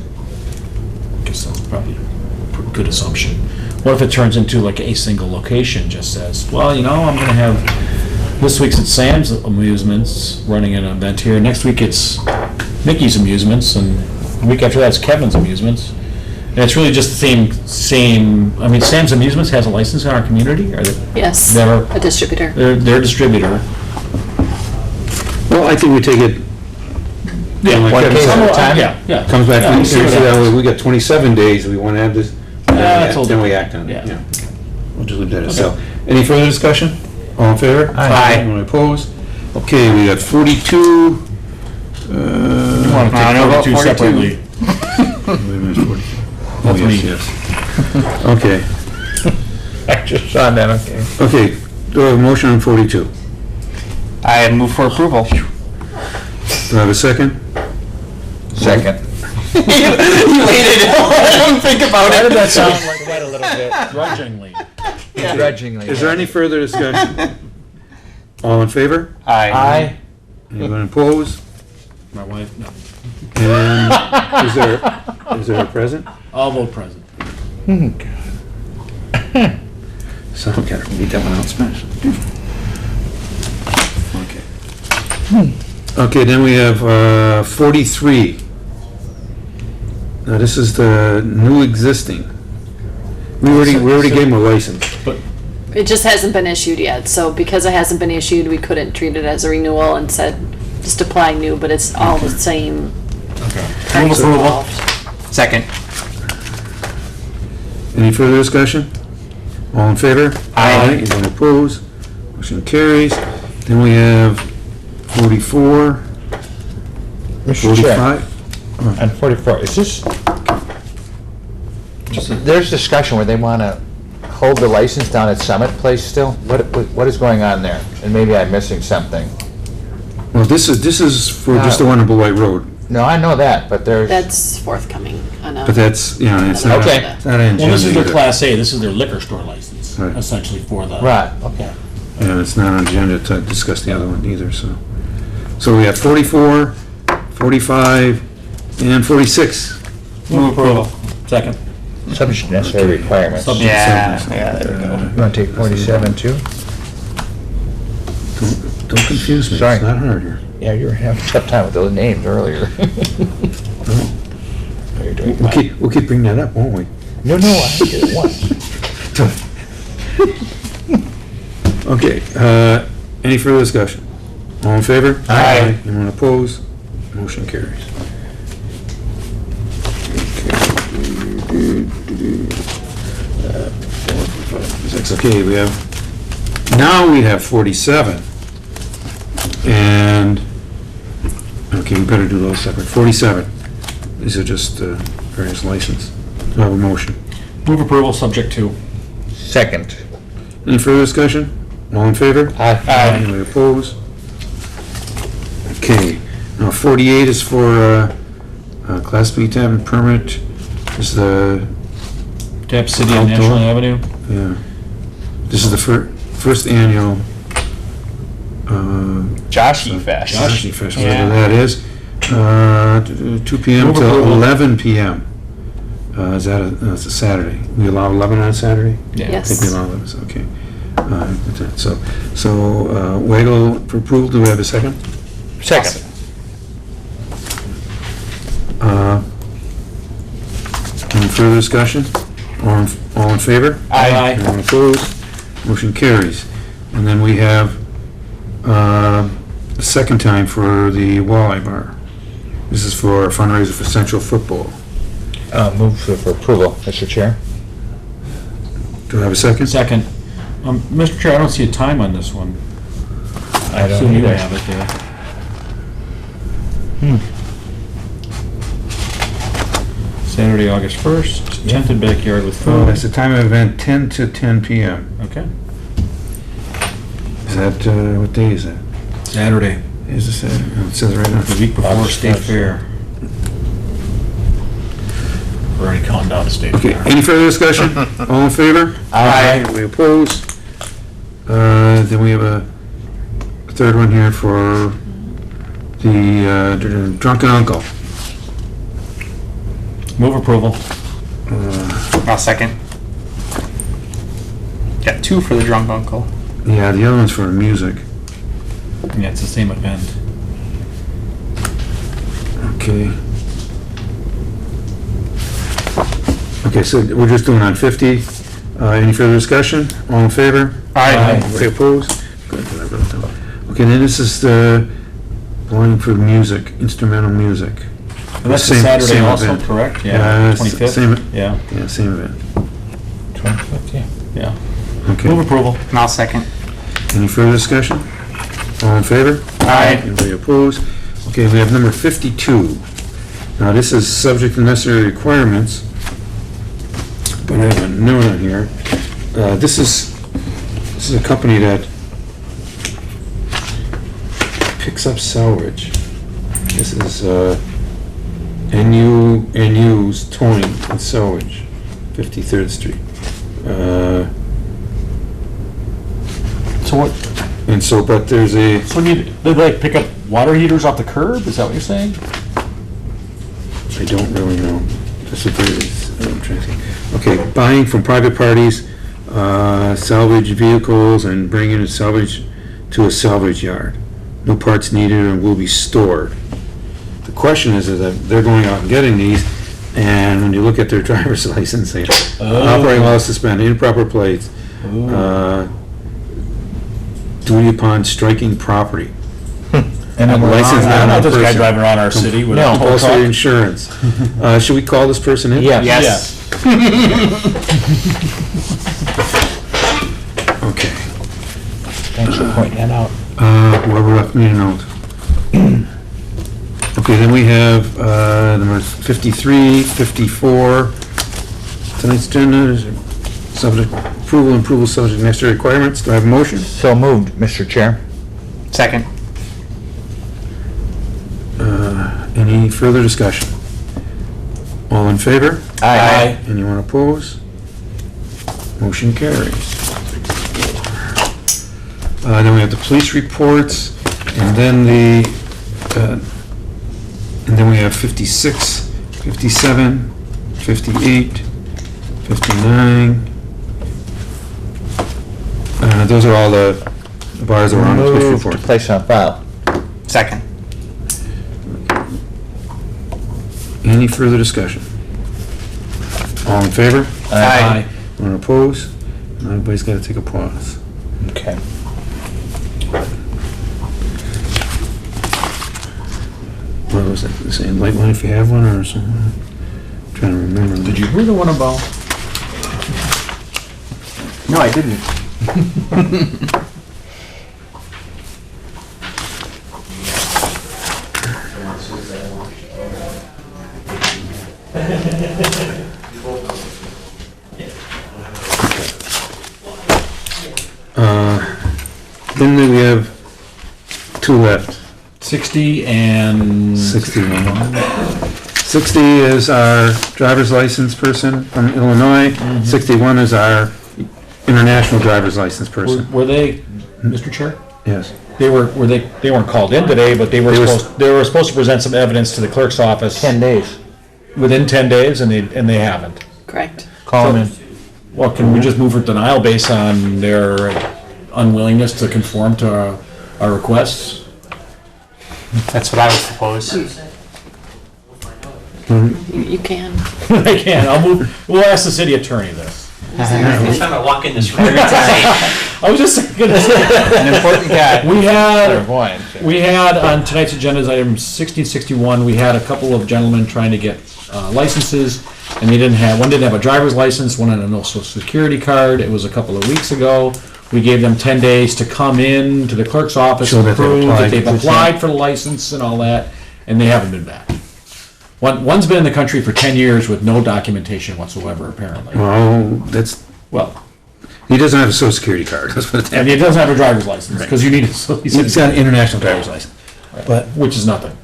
I guess that's probably a good assumption. What if it turns into like a single location, just says, well, you know, I'm gonna have, this week's at Sam's Amusements, running an event here, next week it's Mickey's Amusements, and the week after that it's Kevin's Amusements. And it's really just the same, I mean, Sam's Amusements has a license in our community, are they? Yes, They're a distributor. They're a distributor. Well, I think we take it. Yeah, like one Kevin case said, at a time? Yeah. Comes back, Yeah, we see what say that happens. we got 27 days, we want to have this, that's all then we act on it. Yeah. We'll just leave that as so. Any further discussion? All in favor? Aye. Anyone opposed? Okay, we got 42. You want to I don't know take about 42 separately? Wait a minute, 42. Oh, That's me. yes, yes. Okay, I just saw that, okay. okay, do I have a motion on 42? I move for approval. Do I have a second? Second. You waited, think about Why did that sound like that a little bit grudgingly? Grudgingly. Is there any further discussion? All in favor? Aye. Anyone opposed? My wife, no. And is there a present? I'll vote present. So we gotta read that one out special. Okay. Okay, then we have 43. Now, this is the new existing. We already gave them a license. It just hasn't been issued yet, so because it hasn't been issued, we couldn't treat it as a renewal and said, just apply new, but it's all the same. Move approval. Second. Any further discussion? All in favor? Aye. Anyone opposed? Motion carries. Then we have 44, Mr. Chair, 45. on 44, is this, there's discussion where they want to hold the license down at Summit Place still? What is going on there? And maybe I'm missing something. Well, this is for just the one on Blue White Road, No, I know that, but there's, That's forthcoming on a. but that's, you know, it's not, Okay. it's not an Well, this is agenda their either. Class A, this is their liquor store license, Right. essentially for the. right, okay. And it's not on agenda to discuss the other one either, so. So we have 44, 45, and 46. Move approval. Second. Subject to necessary requirements. Subject You Yeah, there we go. want to take 47 too? Don't confuse me, Sorry. it's not hard here. Yeah, you were having a tough time with those names earlier. You're doing fine. We'll keep bringing that up, won't we? No, I did it once. Okay, any further discussion? All in favor? Aye. Anyone opposed? Motion carries. Okay, we have, now we have 47. And, okay, we better do those separate. 47, these are just various license. Do I have a motion? Move approval, subject to. Second. Any further discussion? All in favor? Aye. Anyone opposed? Okay, now 48 is for Class B tab permit. This is the, Tap City on Outdoor. National Avenue. yeah, this is the first annual Joshi Fest. Joshi Fest, Yeah. whatever that is. 2 PM Move till approval. 11 PM. Is that it's a Saturday? We allow 11 on Saturday? I think we Yes. allow 11, so, okay. So, Waggle for approval, do we have a second? Second. Any further discussion? All in favor? Aye. Anyone opposed? Motion carries. And then we have the second time for the Walleye Bar. This is for a fundraiser for Central Football. Move for approval, Mr. Chair. Do I have a second? Second. Mr. Chair, I don't see a time on this one. I don't Assume you either. have it there. Saturday, August 1st, tented backyard with That's food. the time of event, 10 to 10 PM. Okay. Is that, what day is that? Saturday, Is it Saturday? Oh, it says right on. the week before August State 1st. Fair. We're already counting down to State Okay, Fair. any further discussion? All in favor? Aye. We oppose? Then we have a third one here for the Drunken Uncle. Move approval. I'll second. Got 2 for the drunk uncle. Yeah, the other one's for music. Yeah, it's the same event. Okay. Okay, so we're just doing on 50. Any further discussion? All in favor? Aye. Anybody opposed? Good, I wrote it down. Okay, then this is the line for music, instrumental music. And that's a Same- Saturday same also, event. correct? Yeah, it's 25th? same- Yeah, Yeah, same event. 25th, yeah. yeah. Okay. Move approval. And I'll second. Any further discussion? All in favor? Aye. Anybody opposed? Okay, we have number 52. Now, this is subject to necessary requirements. but I have a note on here. This is a company that picks up salvage. This is NU's Towing and Salvage, 53rd Street. So what, And so, but there's a, so they like pick up water heaters off the curb, is that what you're saying? I don't really know. This is I'm trying to think. Okay, buying from private parties, salvage vehicles and bringing a salvage to a salvage yard. No parts needed and will be stored. The question is that they're going out and getting these, and when you look at their driver's license, they operating while suspended, improper plates, duty upon striking property. And then we're License on- I don't not want this guy person. driving around our city with a No. tow Compulsory truck. insurance. Should we call this person in? Yes. Yes. Okay. Thanks for pointing that out. Whoever left me a note. Okay, then we have, numbers 53, 54. Tonight's agenda is subject, approval subject to necessary requirements. Do I have a motion? So moved, Mr. Chair. Second. Any further discussion? All in favor? Aye. Anyone opposed? Motion carries. Then we have the police reports, and then we have 56, 57, 58, 59. Those are all the bars that were on the police Move to report. place on file. Second. Any further discussion? All in favor? Aye. Anyone opposed? Everybody's got to take a pause. Okay. What was it, the same light one if you have one or something? Trying to remember. Did you hear the one about? No, I didn't. Then we have two left. 60 and... 61. 60 is our driver's license person from Illinois. 61 is our international driver's license person. Were they, Mr. Chair? Yes. They weren't called in today, but they were supposed to present some evidence to the clerk's office 10 days. within 10 days, and they haven't. Correct. Call them in. Well, can we just move for denial based on their unwillingness to conform to our requests? That's what I would propose. You can. I can, we'll ask the city attorney this. Every time I walk in this room, I was just gonna say, An important guy. we had on tonight's agenda, item 1661, we had a couple of gentlemen trying to get licenses, and one didn't have a driver's license, one had a no social security card. It was a couple of weeks ago. We gave them 10 days to come in to the clerk's office Show and that they prove that applied. they've applied for the license and all that, and they haven't been back. One's been in the country for 10 years with no documentation whatsoever, apparently. Well, Well, he doesn't have a social security card. That's what and he doesn't have a driver's license, because you need a... He's got an international driver's license. But, Which is nothing.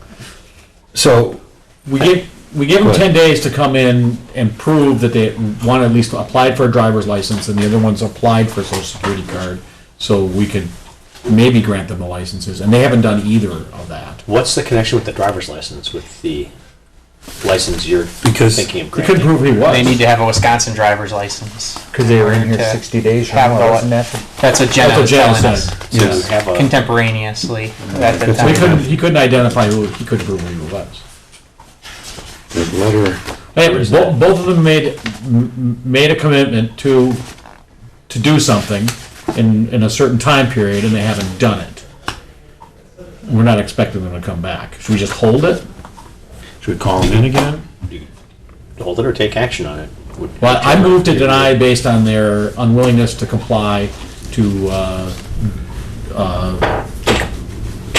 so, We gave them 10 days to come in and prove that they, one at least applied for a driver's license, and the other one's applied for a social security card, so we could maybe grant them the licenses, and they haven't done either of that. What's the connection with the driver's license with the license you're Because thinking of They couldn't granting? prove he was. They need to have a Wisconsin driver's license. Because they were in here To 60 days or have more, the- wasn't that? That's what Jenna That's what was Jenna telling said. us. To have a, Contemporaneously at the So time. he couldn't identify who, he couldn't prove who he was. the letter, Hey, both of them made a commitment to do something in a certain time period, and they haven't done it. We're not expecting them to come back. Should we just hold it? should we call him in again? hold it or take action on it. Well, I moved to deny based on their unwillingness to comply to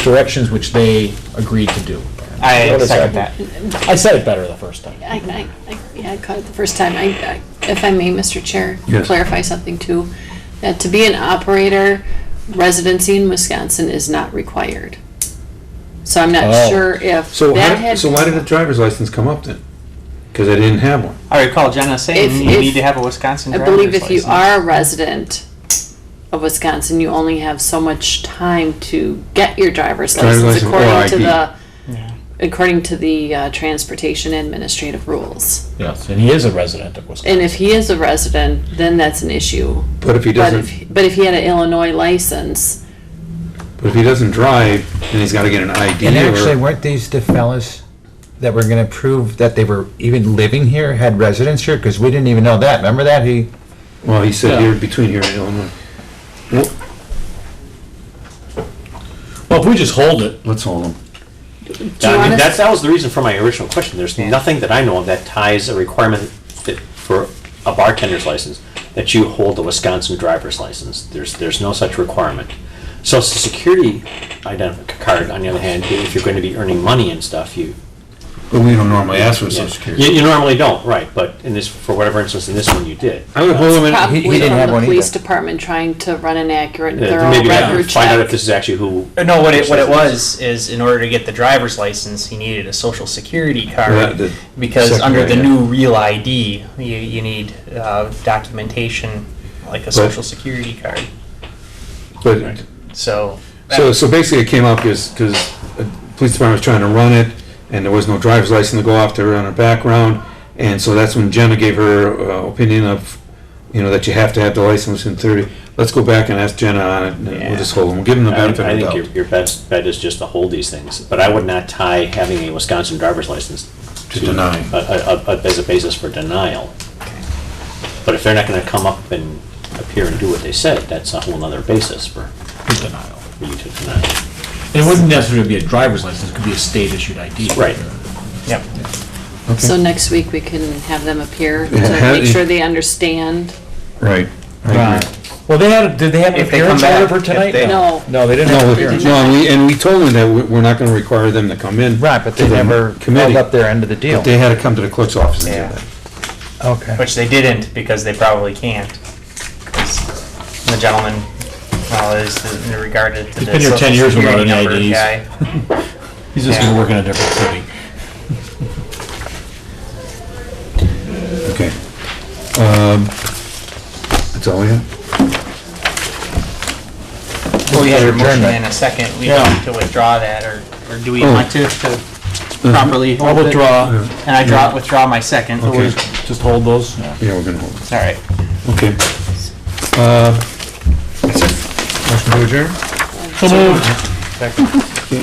directions which they agreed to do. I second that. I said it better the first time. Yeah, I caught it the first time. I if I may, Mr. Chair, Yes. clarify something too, that to be an operator, residency in Wisconsin is not required. So I'm not Oh. sure if So that had. so why did the driver's license come up then? Because I didn't have one. I recall Jenna saying If- you if- need to have a Wisconsin I driver's believe if you license. are a resident of Wisconsin, you only have so much time to get your driver's Driver's license license or according to ID. the, according to the Transportation Administrative Rules. Yes, and he is a resident of Wisconsin. And if he is a resident, then that's an issue. But if he But doesn't, but if he had an Illinois license, but if he doesn't drive, then he's gotta get an ID And actually, or, weren't these the fellas that were gonna prove that they were even living here, had residence here? Because we didn't even know that. Remember that? well, he said Yeah. here, between here and Illinois. Well, Well, if we just hold it, let's hold him. do you I want mean, us? that was the reason for my original question. There's nothing that I know of that ties a requirement that for a bartender's license that you hold a Wisconsin driver's license. There's no such requirement. Social Security card, on the other hand, if you're going to be earning money and stuff, But we don't normally ask for yeah. social security. You normally don't, right? But in this, for whatever instance, in this one you did. I would hold him in, Probably he didn't from have the one police either. department trying to run an accurate, thorough Maybe record find out if check. this is actually who. No, what it was is in order to get the driver's license, he needed a social security Yeah, card the because second under one, the yeah. new Real ID, you need documentation like a social security card. but, So so basically it came up because the police department was trying to run it, and there was no driver's license to go off to run her background, and so that's when Jenna gave her opinion of, that you have to have the license in 30. Let's go back and ask Jenna on it, and we'll just hold them, we'll give them the benefit I of the think doubt. your best bet is just to hold these things, but I would not tie having a Wisconsin driver's license To deny. as a basis for denial. But if they're not gonna come up and appear and do what they said, that's a whole nother basis for denial. you to deny. And it wouldn't necessarily be a driver's license, it could be a state-issued ID. Right. Yep. So next week we can have them appear to Yeah, make sure they understand. Right. I agree. Well, did they have an If they come appearance order back, for if tonight? they- No, No, they didn't have No, an appearance. no, and we told them that we're not gonna require them to come in. Right, but to they the never held committee. up their end of the deal. But they had to come to the clerk's office and do Yeah. that. Okay. which they didn't because they probably can't. 'Cause the gentleman, is regarded to He's the been here 10 Social years without Security any number IDs. guy. He's just gonna work in a different city. Okay. That's all we have? Well, we had a motion Adjournment. in a second, we Yeah. need to withdraw that, or do we Oh. want to properly I'll hold it? withdraw. And I withdraw my second. Okay. Just hold those. Yeah, we're gonna hold it. All right. Okay. That's it. Motion to adjourn? So moved. Okay.